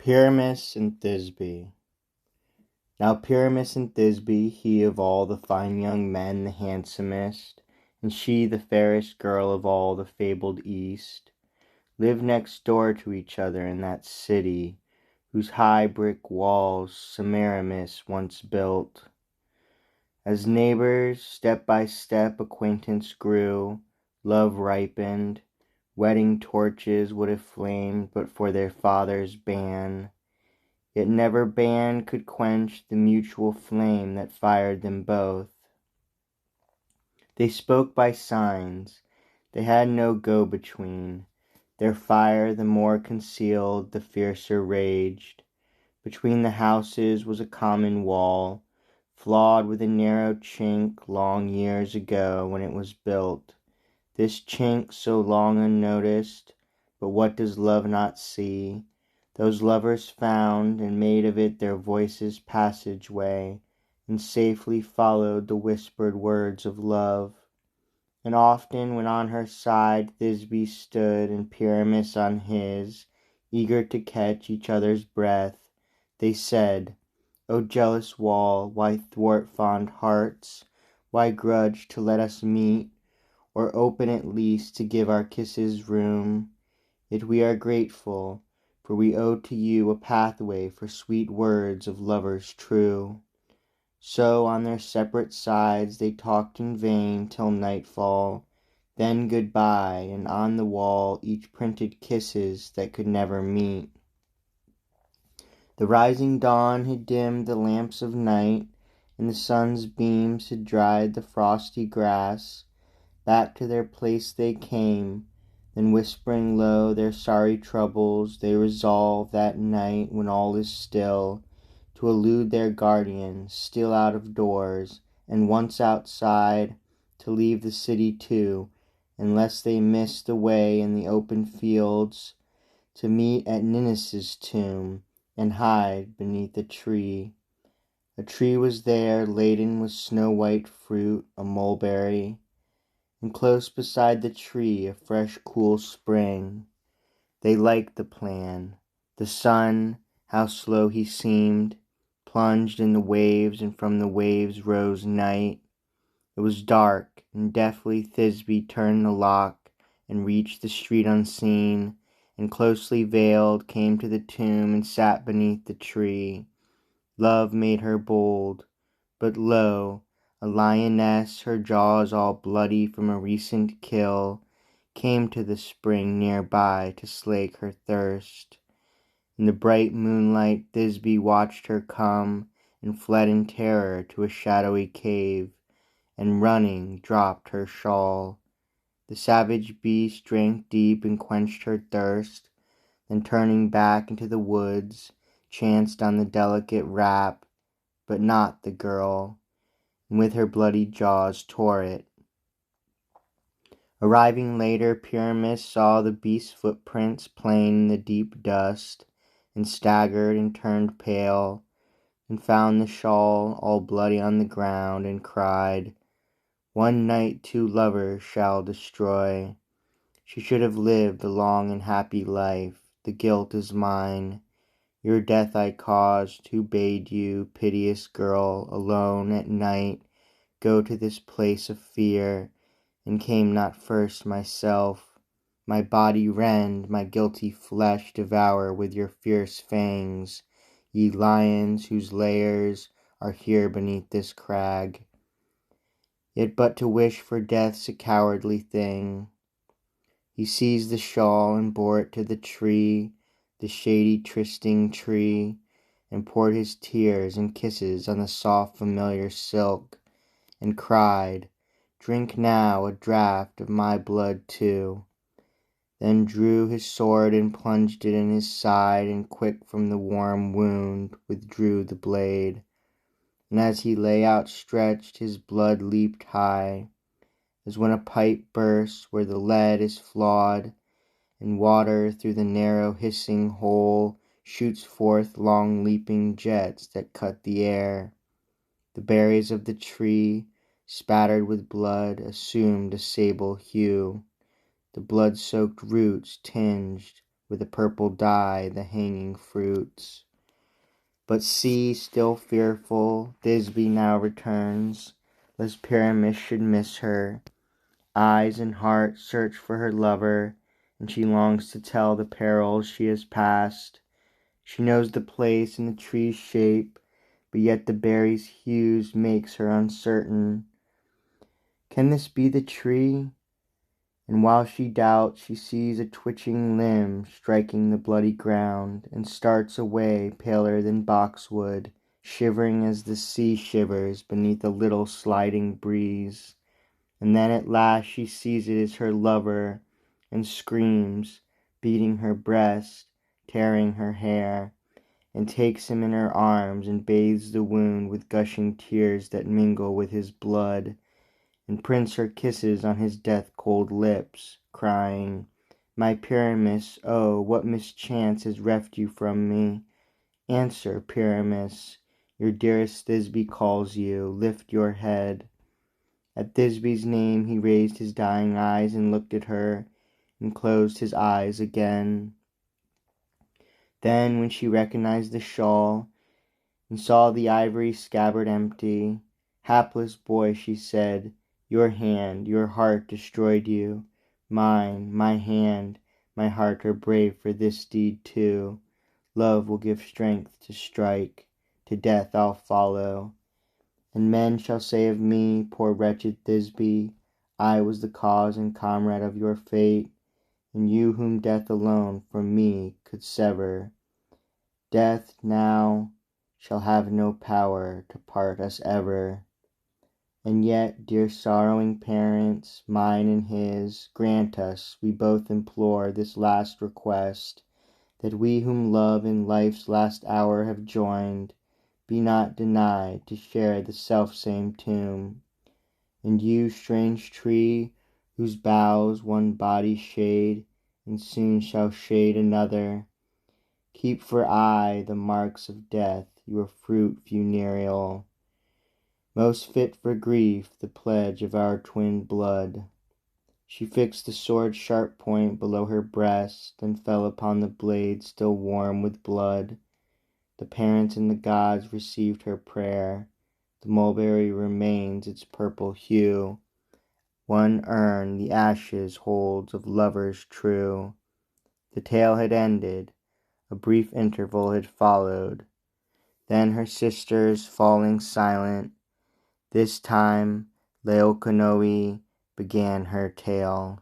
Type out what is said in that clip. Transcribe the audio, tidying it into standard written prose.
Pyramus and Thisbe. Now Pyramus and Thisbe, he of all the fine young men the handsomest, and she the fairest girl of all the fabled East, lived next door to each other in that city whose high brick walls Semiramis once built. As neighbors, step by step acquaintance grew, love ripened, wedding torches would have flamed but for their father's ban. Yet never ban could quench the mutual flame that fired them both. They spoke by signs, they had no go-between. Their fire the more concealed, the fiercer raged. Between the houses was a common wall, flawed with a narrow chink long years ago when it was built. This chink so long unnoticed, but what does love not see? Those lovers found and made of it their voices' passageway, and safely followed the whispered words of love. And often when on her side Thisbe stood and Pyramus on his, eager to catch each other's breath, they said, "O jealous wall, why thwart fond hearts? Why grudge to let us meet, or open at least to give our kisses room? Yet we are grateful, for we owe to you a pathway for sweet words of lovers true." So on their separate sides they talked in vain till nightfall, then goodbye, and on the wall each printed kisses that could never meet. The rising dawn had dimmed the lamps of night, and the sun's beams had dried the frosty grass. Back to their place they came, then whispering low their sorry troubles, they resolve that night when all is still, to elude their guardian, still out of doors, and once outside, to leave the city too, unless they miss the way in the open fields, to meet at Ninus' tomb, and hide beneath a tree. A tree was there, laden with snow-white fruit, a mulberry, and close beside the tree a fresh cool spring. They liked the plan. The sun, how slow he seemed, plunged in the waves, and from the waves rose night. It was dark, and deftly Thisbe turned the lock, and reached the street unseen, and closely veiled came to the tomb and sat beneath the tree. Love made her bold, but lo, a lioness, her jaws all bloody from a recent kill, came to the spring near by to slake her thirst. In the bright moonlight Thisbe watched her come, and fled in terror to a shadowy cave, and running dropped her shawl. The savage beast drank deep and quenched her thirst, then turning back into the woods, chanced on the delicate wrap, but not the girl, and with her bloody jaws tore it. Arriving later, Pyramus saw the beast's footprints plain in the deep dust, and staggered and turned pale, and found the shawl all bloody on the ground, and cried, "One night two lovers shall destroy. She should have lived a long and happy life. The guilt is mine. Your death I caused, who bade you, piteous girl, alone at night, go to this place of fear, and came not first myself. My body rend, my guilty flesh devour with your fierce fangs, ye lions whose lairs are here beneath this crag. Yet but to wish for death's a cowardly thing." He seized the shawl and bore it to the tree, the shady trysting tree, and poured his tears and kisses on the soft familiar silk, and cried, "Drink now a draught of my blood too." Then drew his sword and plunged it in his side, and quick from the warm wound withdrew the blade. And as he lay outstretched his blood leaped high, as when a pipe bursts where the lead is flawed, and water through the narrow hissing hole shoots forth long leaping jets that cut the air. The berries of the tree, spattered with blood, assumed a sable hue. The blood-soaked roots tinged with a purple dye the hanging fruits. But see, still fearful, Thisbe now returns, lest Pyramus should miss her. Eyes and heart search for her lover, and she longs to tell the perils she has passed. She knows the place and the tree's shape, but yet the berry's hues makes her uncertain. Can this be the tree? And while she doubts, she sees a twitching limb striking the bloody ground, and starts away paler than boxwood, shivering as the sea shivers beneath a little sliding breeze. And then at last she sees it is her lover, and screams, beating her breast, tearing her hair, and takes him in her arms and bathes the wound with gushing tears that mingle with his blood, and prints her kisses on his death-cold lips, crying, "My Pyramus, oh, what mischance has reft you from me? Answer, Pyramus, your dearest Thisbe calls you, lift your head." At Thisbe's name he raised his dying eyes and looked at her, and closed his eyes again. Then, when she recognized the shawl, and saw the ivory scabbard empty, "Hapless boy," she said, "your hand, your heart destroyed you. Mine, my hand, my heart are brave for this deed too. Love will give strength to strike, to death I'll follow. And men shall say of me, poor wretched Thisbe, I was the cause and comrade of your fate, and you whom death alone from me could sever. Death now shall have no power to part us ever. And yet, dear sorrowing parents, mine and his, grant us, we both implore, this last request, that we whom love in life's last hour have joined, be not denied to share the selfsame tomb. And you, strange tree, whose boughs one body shade, and soon shall shade another, keep for aye the marks of death, your fruit funereal, most fit for grief, the pledge of our twin blood. She fixed the sword's sharp point below her breast, then fell upon the blade still warm with blood. The parents and the gods received her prayer. The mulberry remains its purple hue. One urn the ashes holds of lovers true. The tale had ended. A brief interval had followed. Then her sisters, falling silent, this time Laoconoe began her tale.